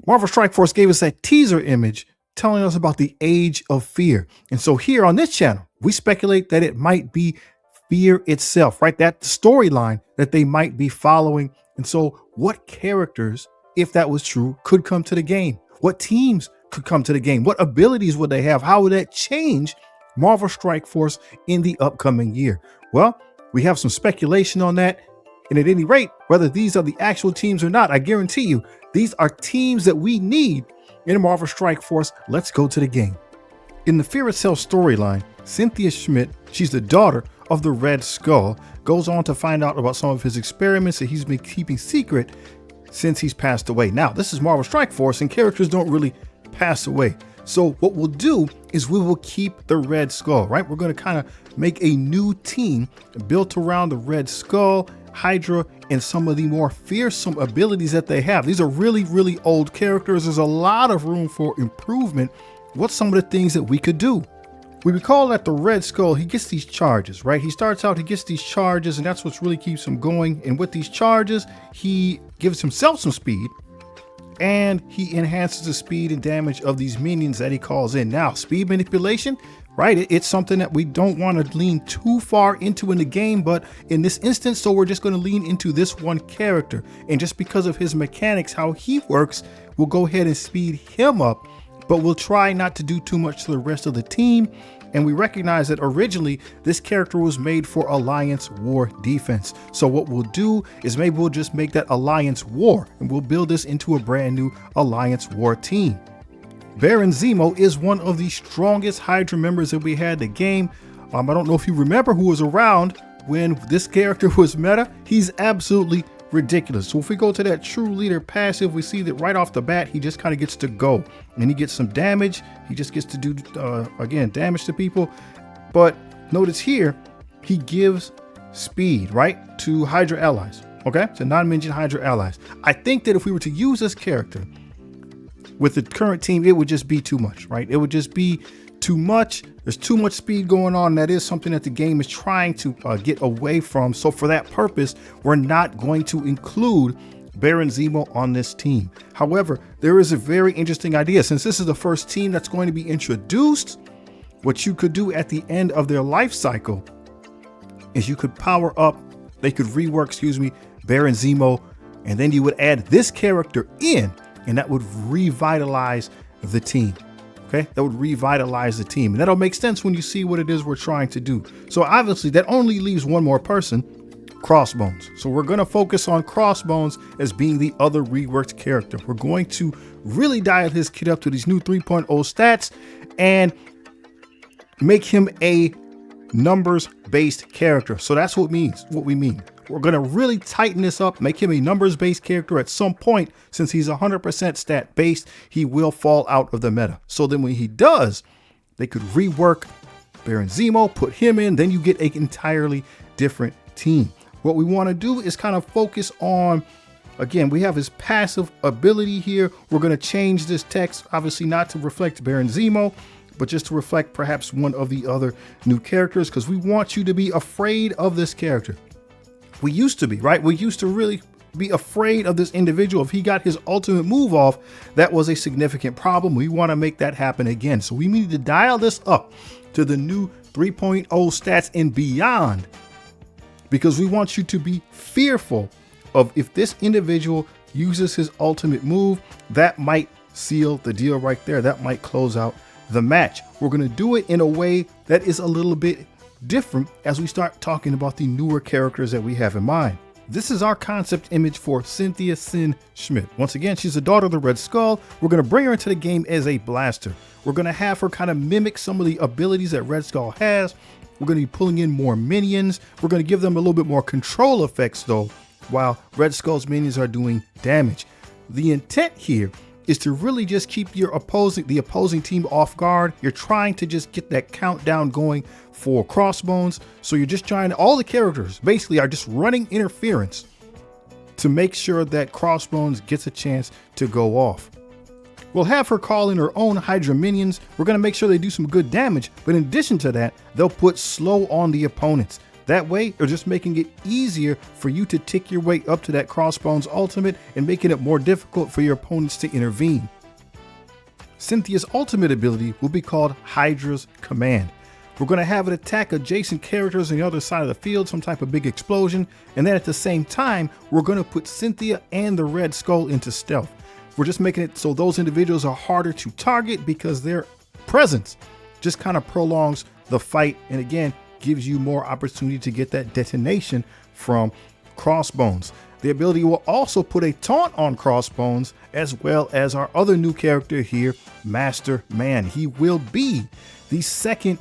Marvel Strike Force gave us that teaser image telling us about the Age of Fear. And so here on this channel, we speculate that it might be fear itself, right? That storyline that they might be following. And so what characters, if that was true, could come to the game? What teams could come to the game? What abilities would they have? How would that change Marvel Strike Force in the upcoming year? Well, we have some speculation on that. And at any rate, whether these are the actual teams or not, I guarantee you, these are teams that we need in Marvel Strike Force. Let's go to the game. In the Fear Itself storyline, Cynthia Schmidt, she's the daughter of the Red Skull, goes on to find out about some of his experiments that he's been keeping secret since he's passed away. Now, this is Marvel Strike Force and characters don't really pass away. So what we'll do is we will keep the Red Skull, right? We're going to kind of make a new team built around the Red Skull, Hydra, and some of the more fearsome abilities that they have. These are really, really old characters. There's a lot of room for improvement. What's some of the things that we could do? We recall that the Red Skull, he gets these charges, right? He starts out, he gets these charges, and that's what really keeps him going. And with these charges, he gives himself some speed, and he enhances the speed and damage of these minions that he calls in. Now, speed manipulation, right? It's something that we don't want to lean too far into in the game, but in this instance, so we're just going to lean into this one character. And just because of his mechanics, how he works, we'll go ahead and speed him up, but we'll try not to do too much to the rest of the team. And we recognize that originally this character was made for Alliance War defense. So what we'll do is maybe we'll just make that Alliance War and we'll build this into a brand new Alliance War team. Baron Zemo is one of the strongest Hydra members that we had in the game. I don't know if you remember who was around when this character was meta. He's absolutely ridiculous. So if we go to that true leader passive, we see that right off the bat, he just kind of gets to go and he gets some damage. He just gets to do, again, damage to people. But notice here, he gives speed, right, to Hydra allies, okay? To non-mentioned Hydra allies. I think that if we were to use this character with the current team, it would just be too much, right? It would just be too much. There's too much speed going on. That is something that the game is trying to get away from. So for that purpose, we're not going to include Baron Zemo on this team. However, there is a very interesting idea. Since this is the first team that's going to be introduced, what you could do at the end of their life cycle is you could power up, they could rework, Baron Zemo, and then you would add this character in, and that would revitalize the team. Okay, that would revitalize the team, and that'll make sense when you see what it is we're trying to do. So obviously that only leaves one more person, Crossbones. So we're going to focus on Crossbones as being the other reworked character. We're going to really dial his kit up to these new 3.0 stats and make him a numbers based character. So that's what we mean. We're going to really tighten this up, make him a numbers based character at some point. Since he's 100% stat based, he will fall out of the meta. So then when he does, they could rework Baron Zemo, put him in, then you get an entirely different team. What we want to do is kind of focus on, again, we have his passive ability here. We're going to change this text, obviously not to reflect Baron Zemo, but just to reflect perhaps one of the other new characters, because we want you to be afraid of this character. We used to be, right? We used to really be afraid of this individual. If he got his ultimate move off, that was a significant problem. We want to make that happen again. So we need to dial this up to the new 3.0 stats and beyond, because we want you to be fearful of if this individual uses his ultimate move, that might seal the deal right there. That might close out the match. We're going to do it in a way that is a little bit different as we start talking about the newer characters that we have in mind. This is our concept image for Cynthia Schmidt. Once again, she's the daughter of the Red Skull. We're going to bring her into the game as a blaster. We're going to have her kind of mimic some of the abilities that Red Skull has. We're going to be pulling in more minions. We're going to give them a little bit more control effects though, while Red Skull's minions are doing damage. The intent here is to really just keep the opposing team off guard. You're trying to just get that countdown going for Crossbones. So you're just trying to, all the characters basically are just running interference to make sure that Crossbones gets a chance to go off. We'll have her call in her own Hydra minions. We're going to make sure they do some good damage, but in addition to that, they'll put slow on the opponents. That way, they're just making it easier for you to tick your way up to that Crossbones ultimate and making it more difficult for your opponents to intervene. Cynthia's ultimate ability will be called Hydra's Command. We're going to have it attack adjacent characters on the other side of the field, some type of big explosion, and then at the same time, we're going to put Cynthia and the Red Skull into stealth. We're just making it so those individuals are harder to target because their presence just kind of prolongs the fight, and again, gives you more opportunity to get that detonation from Crossbones. The ability will also put a taunt on Crossbones, as well as our other new character here, Master Man. He will be the second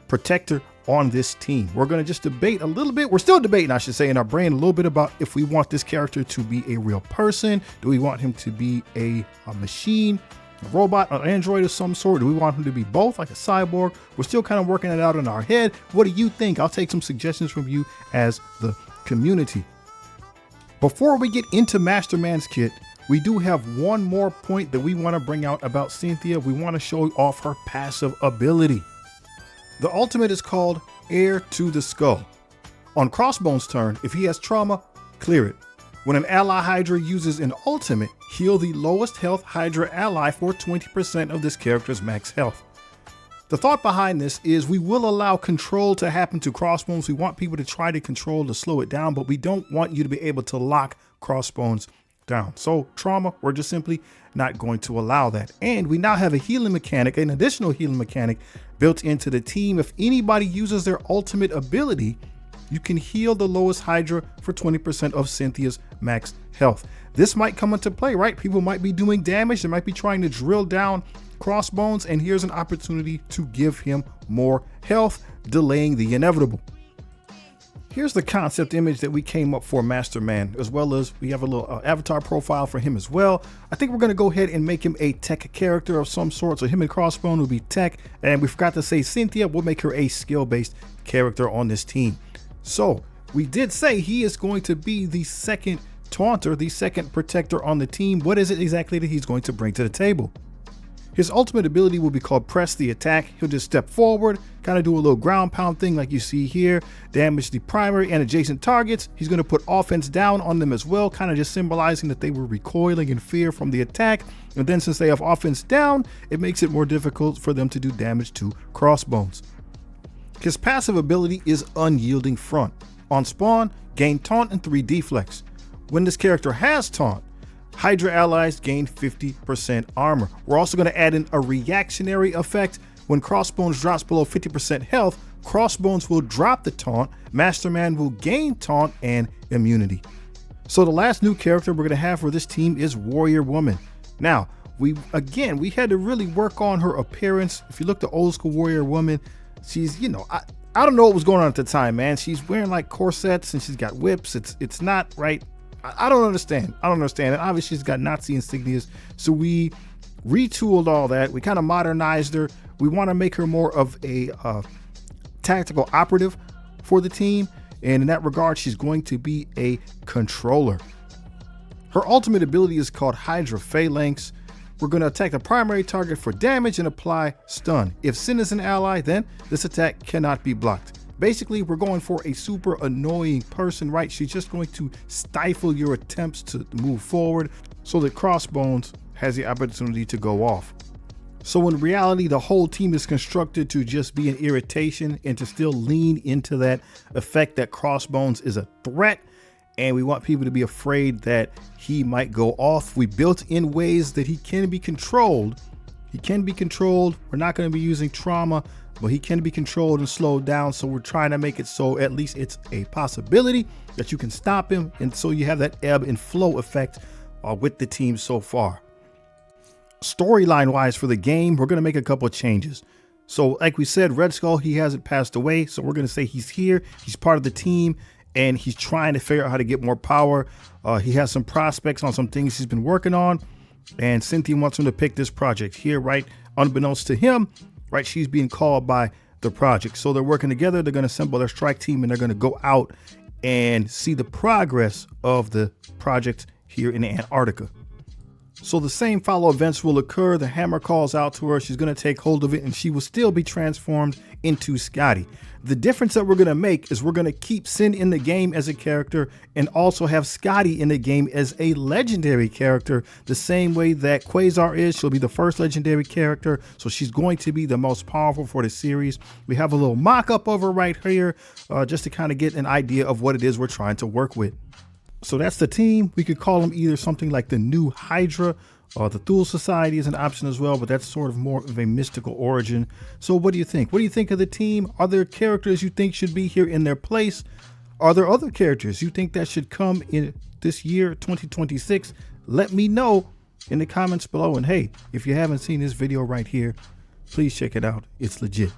protector on this team. We're going to just debate a little bit. We're still debating, I should say, in our brain a little bit about if we want this character to be a real person. Do we want him to be a machine, a robot, an android of some sort? Do we want him to be both, like a cyborg? We're still kind of working it out in our head. What do you think? I'll take some suggestions from you as the community. Before we get into Master Man's kit, we do have one more point that we want to bring out about Cynthia. We want to show off her passive ability. The ultimate is called Heir to the Skull. On Crossbones' turn, if he has trauma, clear it. When an ally Hydra uses an ultimate, heal the lowest health Hydra ally for 20% of this character's max health. The thought behind this is we will allow control to happen to Crossbones. We want people to try to control to slow it down, but we don't want you to be able to lock Crossbones down. So trauma, we're just simply not going to allow that. And we now have a healing mechanic, an additional healing mechanic built into the team. If anybody uses their ultimate ability, you can heal the lowest Hydra for 20% of Cynthia's max health. This might come into play, right? People might be doing damage. They might be trying to drill down Crossbones, and here's an opportunity to give him more health, delaying the inevitable. Here's the concept image that we came up for Master Man, as well as we have a little avatar profile for him as well. I think we're going to go ahead and make him a tech character of some sort. So him and Crossbone will be tech, and we forgot to say Cynthia, we'll make her a skill-based character on this team. So we did say he is going to be the second taunter, the second protector on the team. What is it exactly that he's going to bring to the table? His ultimate ability will be called Press the Attack. He'll just step forward, kind of do a little ground pound thing like you see here, damage the primary and adjacent targets. He's going to put offense down on them as well, kind of just symbolizing that they were recoiling in fear from the attack. And then since they have offense down, it makes it more difficult for them to do damage to Crossbones. His passive ability is Unyielding Front. On spawn, gain taunt and 3 deflex. When this character has taunt, Hydra allies gain 50% armor. We're also going to add in a reactionary effect. When Crossbones drops below 50% health, Crossbones will drop the taunt, Master Man will gain taunt and immunity. So the last new character we're going to have for this team is Warrior Woman. Now, we had to really work on her appearance. If you look at old school Warrior Woman, she's, I don't know what was going on at the time, man. She's wearing like corsets and she's got whips. It's not right. I don't understand. And obviously she's got Nazi insignias. So we retooled all that. We kind of modernized her. We want to make her more of a tactical operative for the team. And in that regard, she's going to be a controller. Her ultimate ability is called Hydra Phalanx. We're going to attack the primary target for damage and apply stun. If Sin is an ally, then this attack cannot be blocked. Basically, we're going for a super annoying person, right? She's just going to stifle your attempts to move forward so that Crossbones has the opportunity to go off. So in reality, the whole team is constructed to just be an irritation and to still lean into that effect that Crossbones is a threat. And we want people to be afraid that he might go off. We built in ways that he can be controlled. We're not going to be using trauma, but he can be controlled and slowed down. So we're trying to make it so at least it's a possibility that you can stop him. And so you have that ebb and flow effect with the team so far. Storyline wise for the game, we're going to make a couple of changes. So like we said, Red Skull, he hasn't passed away. So we're going to say he's here. He's part of the team and he's trying to figure out how to get more power. He has some prospects on some things he's been working on. And Cynthia wants him to pick this project here, right? Unbeknownst to him, right? She's being called by the project. So they're working together. They're going to assemble their strike team and they're going to go out and see the progress of the project here in Antarctica. So the same follow events will occur. The hammer calls out to her. She's going to take hold of it and she will still be transformed into Skadi. The difference that we're going to make is we're going to keep Cyn in the game as a character and also have Skadi in the game as a legendary character, the same way that Quasar is. She'll be the first legendary character, so she's going to be the most powerful for the series. We have a little mock-up of her right here just to kind of get an idea of what it is we're trying to work with. So that's the team. We could call them either something like the new Hydra, or the Thule Society is an option as well, but that's sort of more of a mystical origin. So what do you think? What do you think of the team? Are there characters you think should be here in their place? Are there other characters you think that should come in this year, 2026? Let me know in the comments below. And hey, if you haven't seen this video right here, please check it out. It's legit.